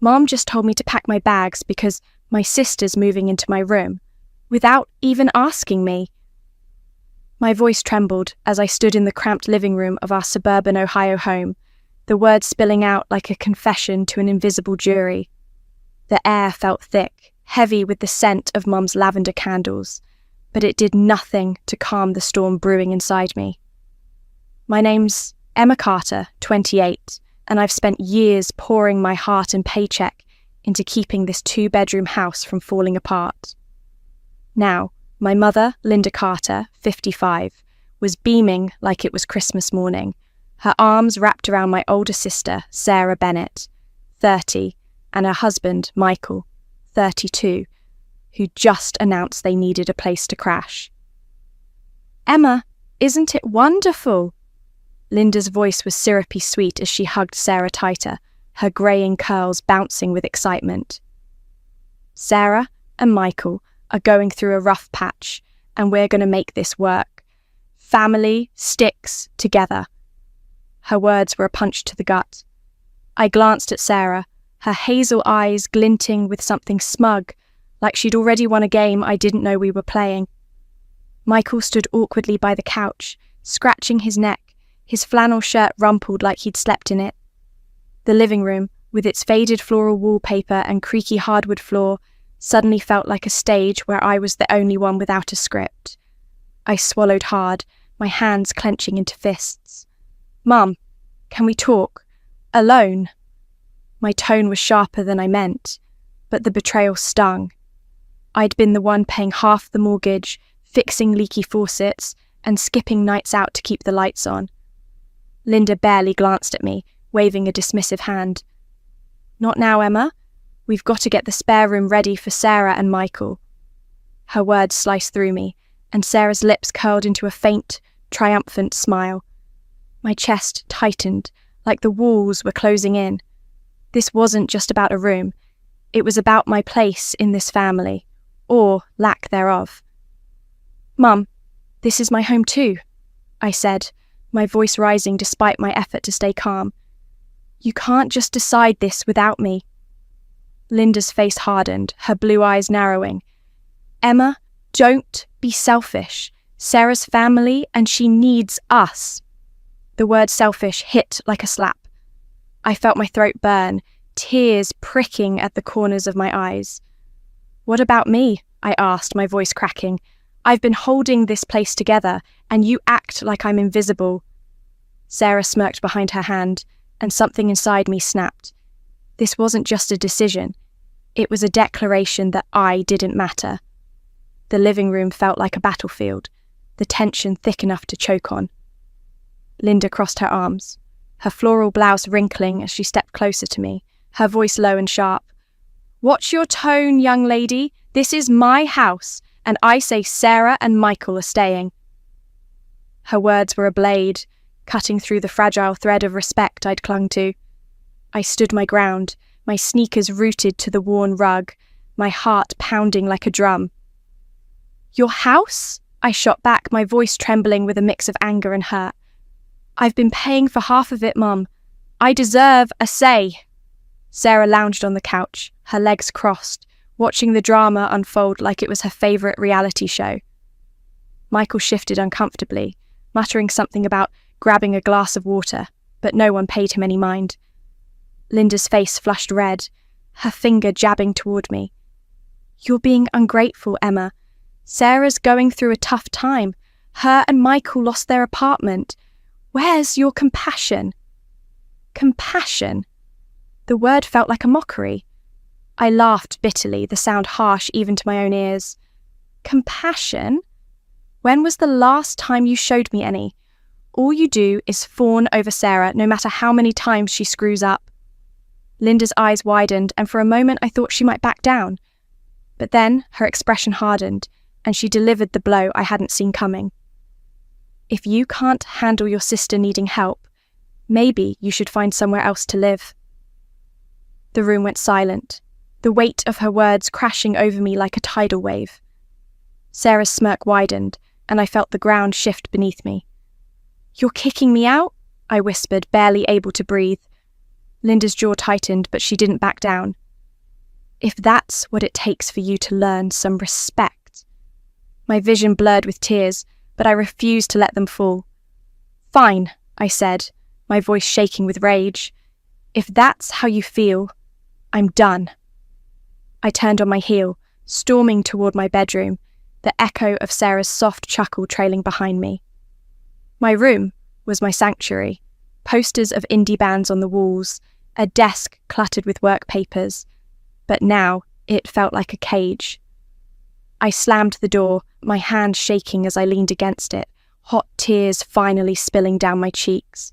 Mom just told me to pack my bags because my sister's moving into my room, without even asking me. My voice trembled as I stood in the cramped living room of our suburban Ohio home, the words spilling out like a confession to an invisible jury. The air felt thick, heavy with the scent of Mum's lavender candles, but it did nothing to calm the storm brewing inside me. My name's Emma Carter, 28, and I've spent years pouring my heart and paycheck into keeping this 2-bedroom house from falling apart. Now, my mother, Linda Carter, 55, was beaming like it was Christmas morning, her arms wrapped around my older sister, Sarah Bennett, 30, and her husband, Michael, 32, who just announced they needed a place to crash. "Emma, isn't it wonderful?" Linda's voice was syrupy sweet as she hugged Sarah tighter, her greying curls bouncing with excitement. "Sarah and Michael are going through a rough patch, and we're going to make this work. Family sticks together." Her words were a punch to the gut. I glanced at Sarah, her hazel eyes glinting with something smug, like she'd already won a game I didn't know we were playing. Michael stood awkwardly by the couch, scratching his neck, his flannel shirt rumpled like he'd slept in it. The living room, with its faded floral wallpaper and creaky hardwood floor, suddenly felt like a stage where I was the only one without a script. I swallowed hard, my hands clenching into fists. "Mum, can we talk? Alone?" My tone was sharper than I meant, but the betrayal stung. I'd been the one paying half the mortgage, fixing leaky faucets, and skipping nights out to keep the lights on. Linda barely glanced at me, waving a dismissive hand. "Not now, Emma. We've got to get the spare room ready for Sarah and Michael." Her words sliced through me, and Sarah's lips curled into a faint, triumphant smile. My chest tightened, like the walls were closing in. This wasn't just about a room. It was about my place in this family, or lack thereof. "Mum, this is my home too," I said, my voice rising despite my effort to stay calm. "You can't just decide this without me." Linda's face hardened, her blue eyes narrowing. "Emma, don't be selfish. Sarah's family, and she needs us." The word selfish hit like a slap. I felt my throat burn, tears pricking at the corners of my eyes. "What about me?" I asked, my voice cracking. "I've been holding this place together, and you act like I'm invisible." Sarah smirked behind her hand, and something inside me snapped. This wasn't just a decision. It was a declaration that I didn't matter. The living room felt like a battlefield, the tension thick enough to choke on. Linda crossed her arms, her floral blouse wrinkling as she stepped closer to me, her voice low and sharp. "Watch your tone, young lady. This is my house, and I say Sarah and Michael are staying." Her words were a blade, cutting through the fragile thread of respect I'd clung to. I stood my ground, my sneakers rooted to the worn rug, my heart pounding like a drum. "Your house?" I shot back, my voice trembling with a mix of anger and hurt. "I've been paying for half of it, Mum. I deserve a say." Sarah lounged on the couch, her legs crossed, watching the drama unfold like it was her favourite reality show. Michael shifted uncomfortably, muttering something about grabbing a glass of water, but no one paid him any mind. Linda's face flushed red, her finger jabbing toward me. "You're being ungrateful, Emma. Sarah's going through a tough time. Her and Michael lost their apartment. Where's your compassion?" Compassion? The word felt like a mockery. I laughed bitterly, the sound harsh even to my own ears. "Compassion? When was the last time you showed me any? All you do is fawn over Sarah, no matter how many times she screws up." Linda's eyes widened, and for a moment I thought she might back down. But then her expression hardened, and she delivered the blow I hadn't seen coming. "If you can't handle your sister needing help, maybe you should find somewhere else to live." The room went silent, the weight of her words crashing over me like a tidal wave. Sarah's smirk widened, and I felt the ground shift beneath me. "You're kicking me out?" I whispered, barely able to breathe. Linda's jaw tightened, but she didn't back down. If that's what it takes for you to learn some respect. My vision blurred with tears, but I refused to let them fall. Fine, I said, my voice shaking with rage. If that's how you feel, I'm done. I turned on my heel, storming toward my bedroom, the echo of Sarah's soft chuckle trailing behind me. My room was my sanctuary, posters of indie bands on the walls, a desk cluttered with work papers, but now it felt like a cage. I slammed the door, my hand shaking as I leaned against it, hot tears finally spilling down my cheeks.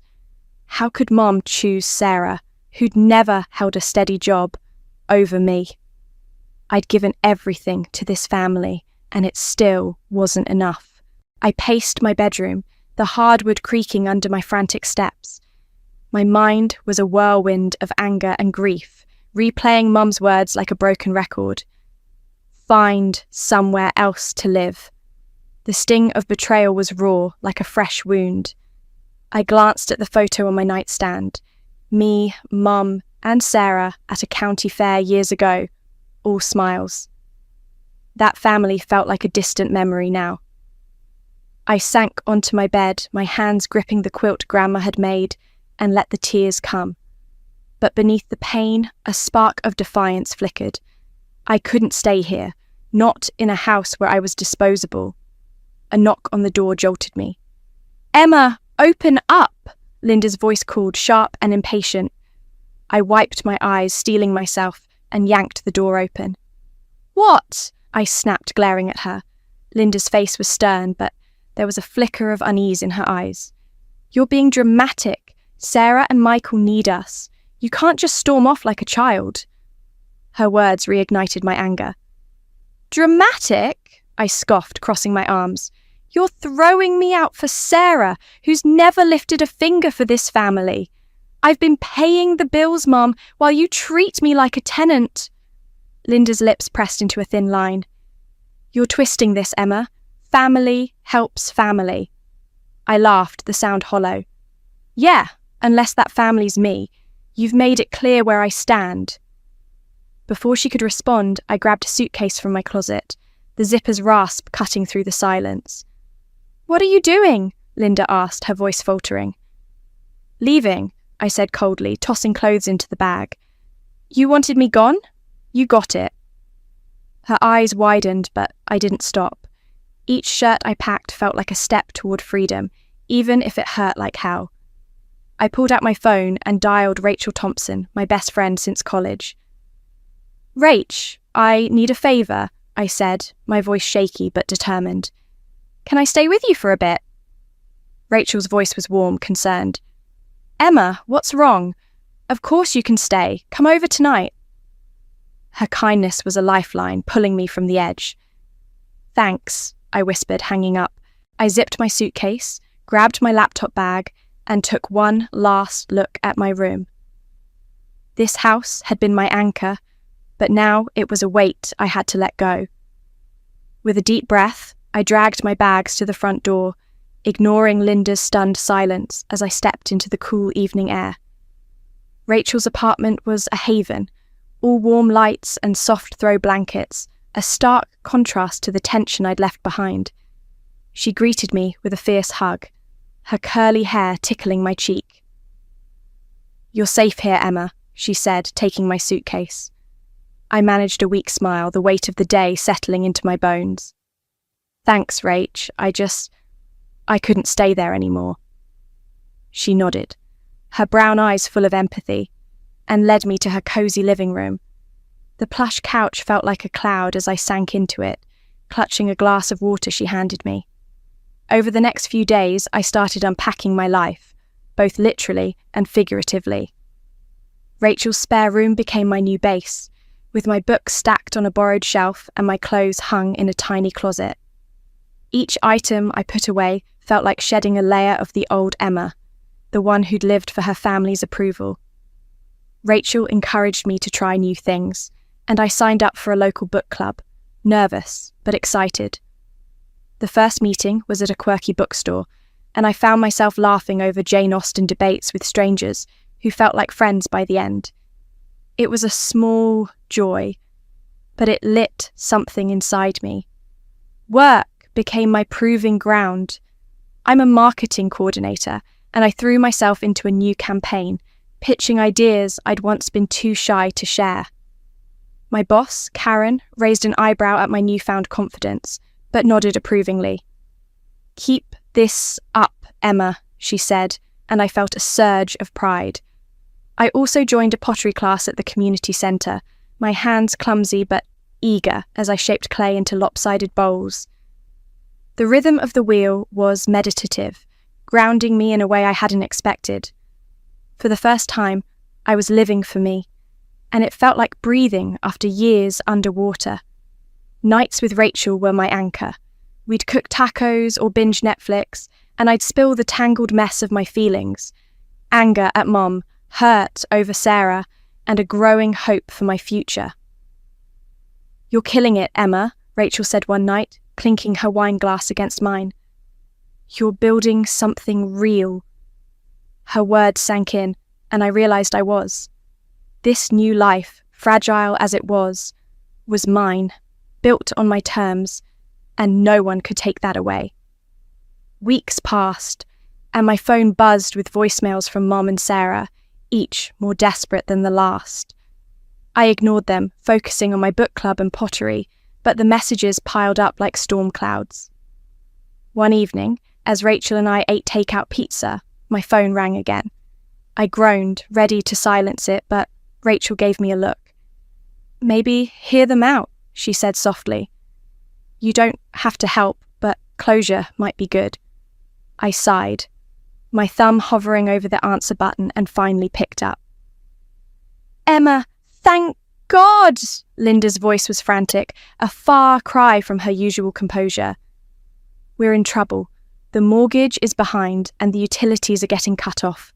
How could Mom choose Sarah, who'd never held a steady job, over me? I'd given everything to this family, and it still wasn't enough. I paced my bedroom, the hardwood creaking under my frantic steps. My mind was a whirlwind of anger and grief, replaying Mum's words like a broken record. Find somewhere else to live. The sting of betrayal was raw, like a fresh wound. I glanced at the photo on my nightstand. Me, Mum, and Sarah at a county fair years ago, all smiles. That family felt like a distant memory now. I sank onto my bed, my hands gripping the quilt Grandma had made, and let the tears come. But beneath the pain, a spark of defiance flickered. I couldn't stay here, not in a house where I was disposable. A knock on the door jolted me. "Emma, open up!" Linda's voice called, sharp and impatient. I wiped my eyes, steeling myself, and yanked the door open. "What?" I snapped, glaring at her. Linda's face was stern, but there was a flicker of unease in her eyes. "You're being dramatic. Sarah and Michael need us. You can't just storm off like a child." Her words reignited my anger. "Dramatic?" I scoffed, crossing my arms. "You're throwing me out for Sarah, who's never lifted a finger for this family. I've been paying the bills, Mom, while you treat me like a tenant." Linda's lips pressed into a thin line. "You're twisting this, Emma. Family helps family." I laughed, the sound hollow. "Yeah, unless that family's me. You've made it clear where I stand." Before she could respond, I grabbed a suitcase from my closet, the zipper's rasp cutting through the silence. "What are you doing?" Linda asked, her voice faltering. "Leaving," I said coldly, tossing clothes into the bag. "You wanted me gone? You got it." Her eyes widened, but I didn't stop. Each shirt I packed felt like a step toward freedom, even if it hurt like hell. I pulled out my phone and dialed Rachel Thompson, my best friend since college. "Rach, I need a favour," I said, my voice shaky but determined. "Can I stay with you for a bit?" Rachel's voice was warm, concerned. "Emma, what's wrong? Of course you can stay. Come over tonight." Her kindness was a lifeline, pulling me from the edge. "Thanks," I whispered, hanging up. I zipped my suitcase, grabbed my laptop bag, and took one last look at my room. This house had been my anchor, but now it was a weight I had to let go. With a deep breath, I dragged my bags to the front door, ignoring Linda's stunned silence as I stepped into the cool evening air. Rachel's apartment was a haven, all warm lights and soft throw blankets, a stark contrast to the tension I'd left behind. She greeted me with a fierce hug, her curly hair tickling my cheek. "You're safe here, Emma," she said, taking my suitcase. I managed a weak smile, the weight of the day settling into my bones. "Thanks, Rach. I couldn't stay there anymore." She nodded, her brown eyes full of empathy, and led me to her cozy living room. The plush couch felt like a cloud as I sank into it, clutching a glass of water she handed me. Over the next few days, I started unpacking my life, both literally and figuratively. Rachel's spare room became my new base, with my books stacked on a borrowed shelf and my clothes hung in a tiny closet. Each item I put away felt like shedding a layer of the old Emma, the one who'd lived for her family's approval. Rachel encouraged me to try new things, and I signed up for a local book club, nervous but excited. The first meeting was at a quirky bookstore, and I found myself laughing over Jane Austen debates with strangers, who felt like friends by the end. It was a small joy, but it lit something inside me. Work became my proving ground. I'm a marketing coordinator, and I threw myself into a new campaign, pitching ideas I'd once been too shy to share. My boss, Karen, raised an eyebrow at my newfound confidence, but nodded approvingly. "Keep this up, Emma," she said, and I felt a surge of pride. I also joined a pottery class at the community centre, my hands clumsy but eager as I shaped clay into lopsided bowls. The rhythm of the wheel was meditative, grounding me in a way I hadn't expected. For the first time, I was living for me, and it felt like breathing after years underwater. Nights with Rachel were my anchor. We'd cook tacos or binge Netflix, and I'd spill the tangled mess of my feelings: anger at Mom, hurt over Sarah, and a growing hope for my future. "You're killing it, Emma," Rachel said one night, clinking her wine glass against mine. "You're building something real." Her words sank in, and I realised I was. This new life, fragile as it was mine, built on my terms, and no one could take that away. Weeks passed, and my phone buzzed with voicemails from Mom and Sarah, each more desperate than the last. I ignored them, focusing on my book club and pottery, but the messages piled up like storm clouds. One evening, as Rachel and I ate takeout pizza, my phone rang again. I groaned, ready to silence it, but Rachel gave me a look. "Maybe hear them out," she said softly. "You don't have to help, but closure might be good." I sighed, my thumb hovering over the answer button, and finally picked up. "Emma, thank God!" Linda's voice was frantic, a far cry from her usual composure. "We're in trouble. The mortgage is behind and the utilities are getting cut off."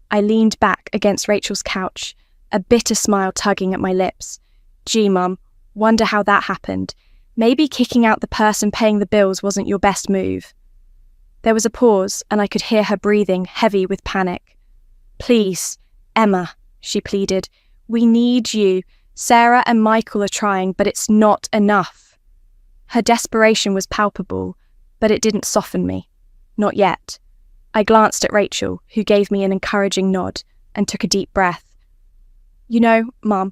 I leaned back against Rachel's couch, a bitter smile tugging at my lips. "Gee, Mum, wonder how that happened. Maybe kicking out the person paying the bills wasn't your best move." There was a pause, and I could hear her breathing, heavy with panic. "Please, Emma," she pleaded. "We need you. Sarah and Michael are trying, but it's not enough." Her desperation was palpable, but it didn't soften me. Not yet. I glanced at Rachel, who gave me an encouraging nod, and took a deep breath. "You know, Mum,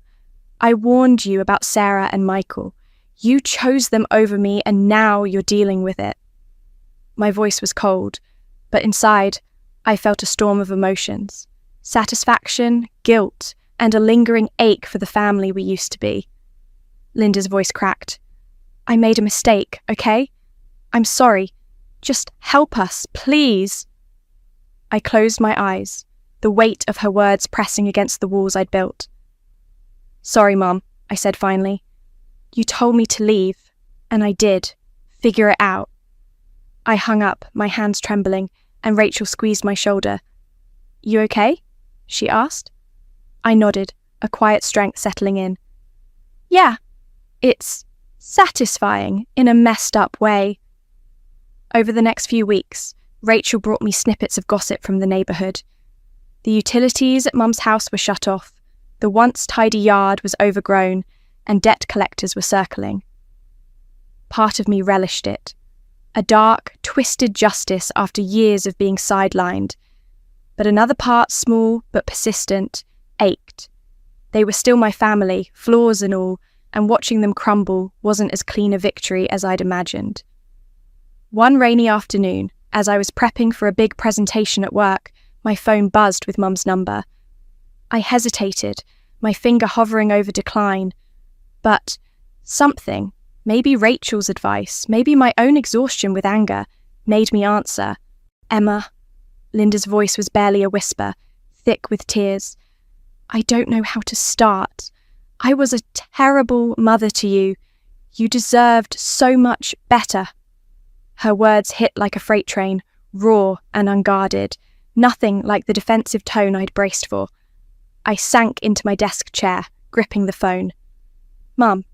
I warned you about Sarah and Michael. You chose them over me, and now you're dealing with it." My voice was cold, but inside, I felt a storm of emotions. Satisfaction, guilt, and a lingering ache for the family we used to be. Linda's voice cracked. "I made a mistake, okay? I'm sorry. Just help us, please." I closed my eyes, the weight of her words pressing against the walls I'd built. "Sorry, Mum," I said finally. "You told me to leave, and I did. Figure it out." I hung up, my hands trembling, and Rachel squeezed my shoulder. "You okay?" she asked. I nodded, a quiet strength settling in. "Yeah, it's satisfying in a messed up way." Over the next few weeks, Rachel brought me snippets of gossip from the neighbourhood. The utilities at Mum's house were shut off, the once tidy yard was overgrown, and debt collectors were circling. Part of me relished it. A dark, twisted justice after years of being sidelined. But another part, small but persistent, ached. They were still my family, flaws and all, and watching them crumble wasn't as clean a victory as I'd imagined. One rainy afternoon, as I was prepping for a big presentation at work, my phone buzzed with Mum's number. I hesitated, my finger hovering over decline. But something, maybe Rachel's advice, maybe my own exhaustion with anger, made me answer. "Emma," Linda's voice was barely a whisper, thick with tears. "I don't know how to start. I was a terrible mother to you. You deserved so much better." Her words hit like a freight train, raw and unguarded, nothing like the defensive tone I'd braced for. I sank into my desk chair, gripping the phone. "Mum,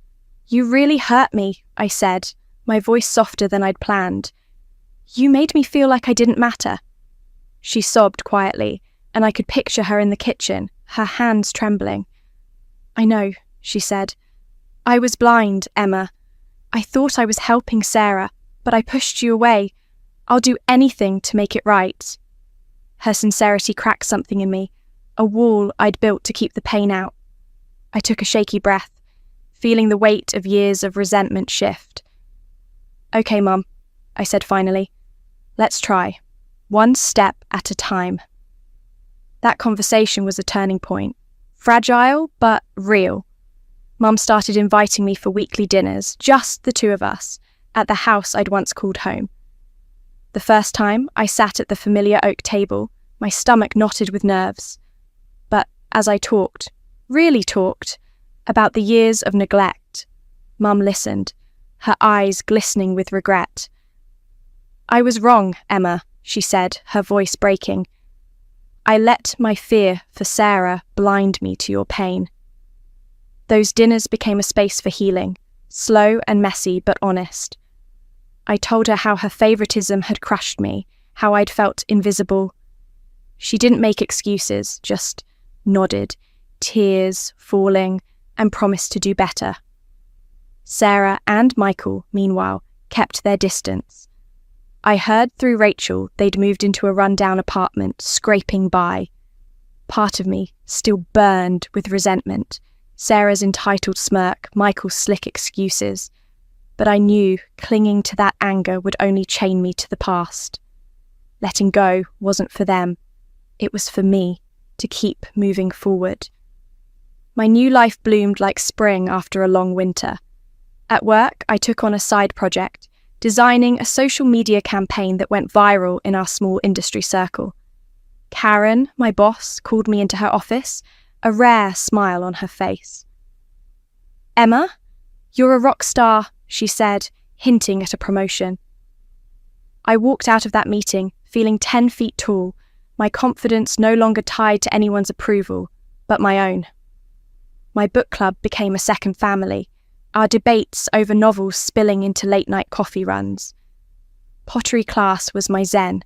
you really hurt me," I said, my voice softer than I'd planned. "You made me feel like I didn't matter." She sobbed quietly, and I could picture her in the kitchen, her hands trembling. "I know," she said. "I was blind, Emma. I thought I was helping Sarah, but I pushed you away. I'll do anything to make it right." Her sincerity cracked something in me, a wall I'd built to keep the pain out. I took a shaky breath, feeling the weight of years of resentment shift. "Okay, Mum," I said finally. "Let's try. One step at a time." That conversation was a turning point. Fragile, but real. Mum started inviting me for weekly dinners, just the two of us, at the house I'd once called home. The first time I sat at the familiar oak table, my stomach knotted with nerves. But as I talked, really talked, about the years of neglect, Mum listened, her eyes glistening with regret. "I was wrong, Emma," she said, her voice breaking. "I let my fear for Sarah blind me to your pain." Those dinners became a space for healing, slow and messy but honest. I told her how her favoritism had crushed me, how I'd felt invisible. She didn't make excuses, just nodded, tears falling, and promised to do better. Sarah and Michael, meanwhile, kept their distance. I heard through Rachel they'd moved into a run-down apartment, scraping by. Part of me still burned with resentment. Sarah's entitled smirk, Michael's slick excuses. But I knew clinging to that anger would only chain me to the past. Letting go wasn't for them. It was for me, to keep moving forward. My new life bloomed like spring after a long winter. At work, I took on a side project, designing a social media campaign that went viral in our small industry circle. Karen, my boss, called me into her office, a rare smile on her face. "Emma, you're a rock star," she said, hinting at a promotion. I walked out of that meeting, feeling 10 feet tall, my confidence no longer tied to anyone's approval, but my own. My book club became a second family, our debates over novels spilling into late-night coffee runs. Pottery class was my zen,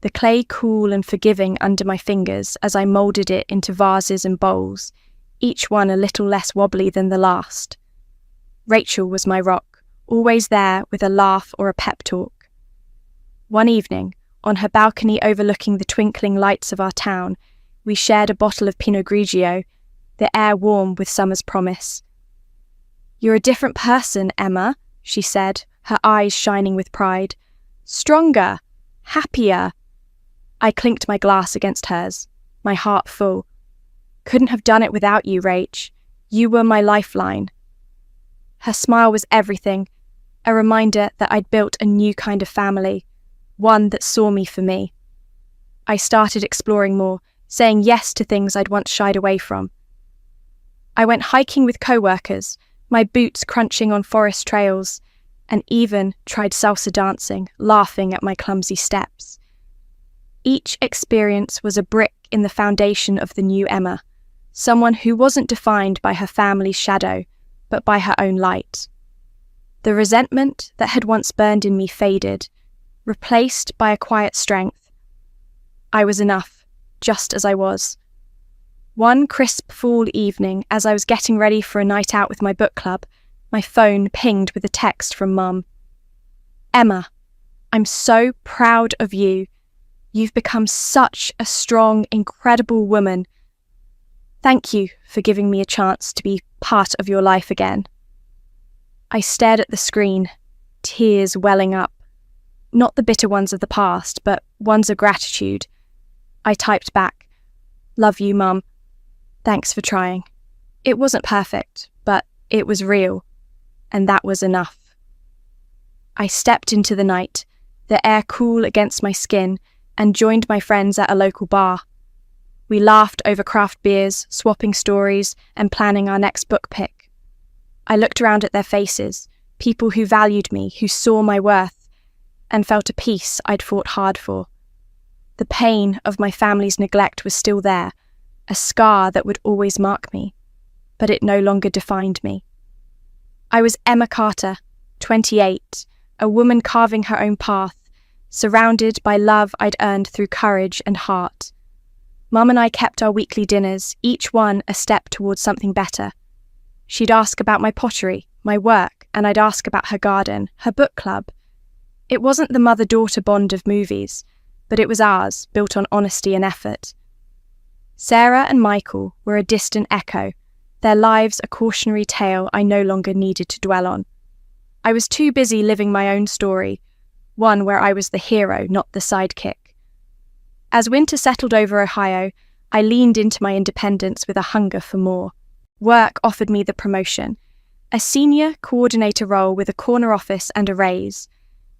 the clay cool and forgiving under my fingers as I moulded it into vases and bowls, each one a little less wobbly than the last. Rachel was my rock, always there with a laugh or a pep talk. One evening, on her balcony overlooking the twinkling lights of our town, we shared a bottle of Pinot Grigio, the air warm with summer's promise. "You're a different person, Emma," she said, her eyes shining with pride. "Stronger, happier." I clinked my glass against hers, my heart full. "Couldn't have done it without you, Rach. You were my lifeline." Her smile was everything, a reminder that I'd built a new kind of family, one that saw me for me. I started exploring more, saying yes to things I'd once shied away from. I went hiking with co-workers, my boots crunching on forest trails, and even tried salsa dancing, laughing at my clumsy steps. Each experience was a brick in the foundation of the new Emma, someone who wasn't defined by her family's shadow, but by her own light. The resentment that had once burned in me faded, replaced by a quiet strength. I was enough, just as I was. One crisp fall evening, as I was getting ready for a night out with my book club, my phone pinged with a text from Mum. "Emma, I'm so proud of you. You've become such a strong, incredible woman. Thank you for giving me a chance to be part of your life again." I stared at the screen, tears welling up. Not the bitter ones of the past, but ones of gratitude. I typed back, "Love you, Mum. Thanks for trying." It wasn't perfect, but it was real, and that was enough. I stepped into the night, the air cool against my skin, and joined my friends at a local bar. We laughed over craft beers, swapping stories, and planning our next book pick. I looked around at their faces, people who valued me, who saw my worth, and felt a peace I'd fought hard for. The pain of my family's neglect was still there, a scar that would always mark me, but it no longer defined me. I was Emma Carter, 28, a woman carving her own path, surrounded by love I'd earned through courage and heart. Mum and I kept our weekly dinners, each one a step towards something better. She'd ask about my pottery, my work, and I'd ask about her garden, her book club. It wasn't the mother-daughter bond of movies, but it was ours, built on honesty and effort. Sarah and Michael were a distant echo, their lives a cautionary tale I no longer needed to dwell on. I was too busy living my own story, one where I was the hero, not the sidekick. As winter settled over Ohio, I leaned into my independence with a hunger for more. Work offered me the promotion, a senior coordinator role with a corner office and a raise.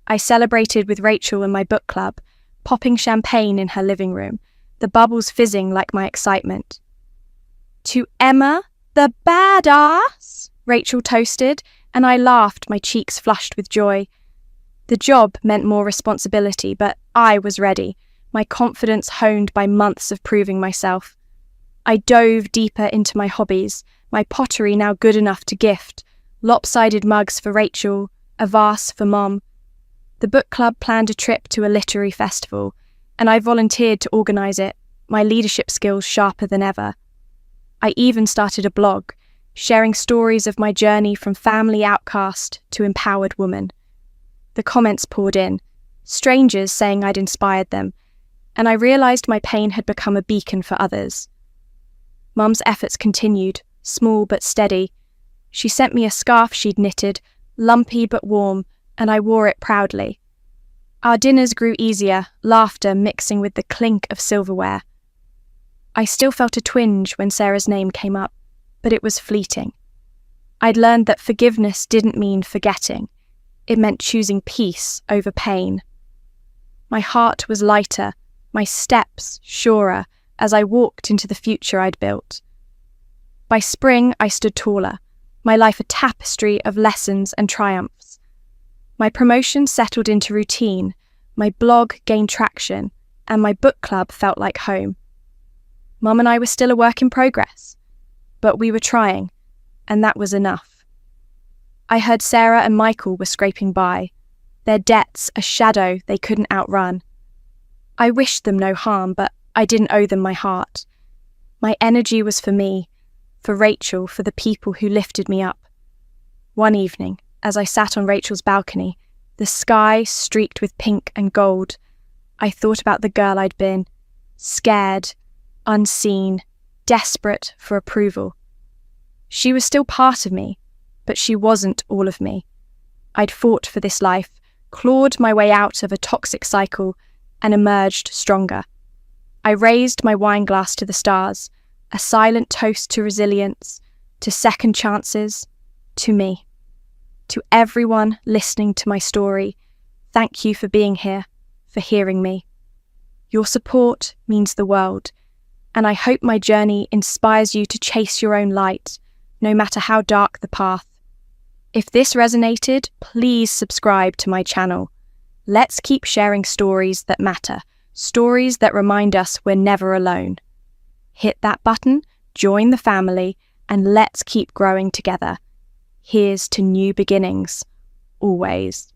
I celebrated with Rachel in my book club, popping champagne in her living room, the bubbles fizzing like my excitement. "To Emma, the badass," Rachel toasted, and I laughed, my cheeks flushed with joy. The job meant more responsibility, but I was ready, my confidence honed by months of proving myself. I dove deeper into my hobbies, my pottery now good enough to gift, lopsided mugs for Rachel, a vase for Mom. The book club planned a trip to a literary festival, and I volunteered to organise it, my leadership skills sharper than ever. I even started a blog, sharing stories of my journey from family outcast to empowered woman. The comments poured in, strangers saying I'd inspired them, and I realised my pain had become a beacon for others. Mum's efforts continued, small but steady. She sent me a scarf she'd knitted, lumpy but warm, and I wore it proudly. Our dinners grew easier, laughter mixing with the clink of silverware. I still felt a twinge when Sarah's name came up, but it was fleeting. I'd learned that forgiveness didn't mean forgetting. It meant choosing peace over pain. My heart was lighter, my steps surer, as I walked into the future I'd built. By spring, I stood taller, my life a tapestry of lessons and triumphs. My promotion settled into routine, my blog gained traction, and my book club felt like home. Mum and I were still a work in progress, but we were trying, and that was enough. I heard Sarah and Michael were scraping by, their debts a shadow they couldn't outrun. I wished them no harm, but I didn't owe them my heart. My energy was for me, for Rachel, for the people who lifted me up. One evening, as I sat on Rachel's balcony, the sky streaked with pink and gold, I thought about the girl I'd been, scared, unseen, desperate for approval. She was still part of me, but she wasn't all of me. I'd fought for this life, clawed my way out of a toxic cycle, and emerged stronger. I raised my wine glass to the stars, a silent toast to resilience, to second chances, to me. To everyone listening to my story, thank you for being here, for hearing me. Your support means the world, and I hope my journey inspires you to chase your own light, no matter how dark the path. If this resonated, please subscribe to my channel. Let's keep sharing stories that matter, stories that remind us we're never alone. Hit that button, join the family, and let's keep growing together. Here's to new beginnings, always.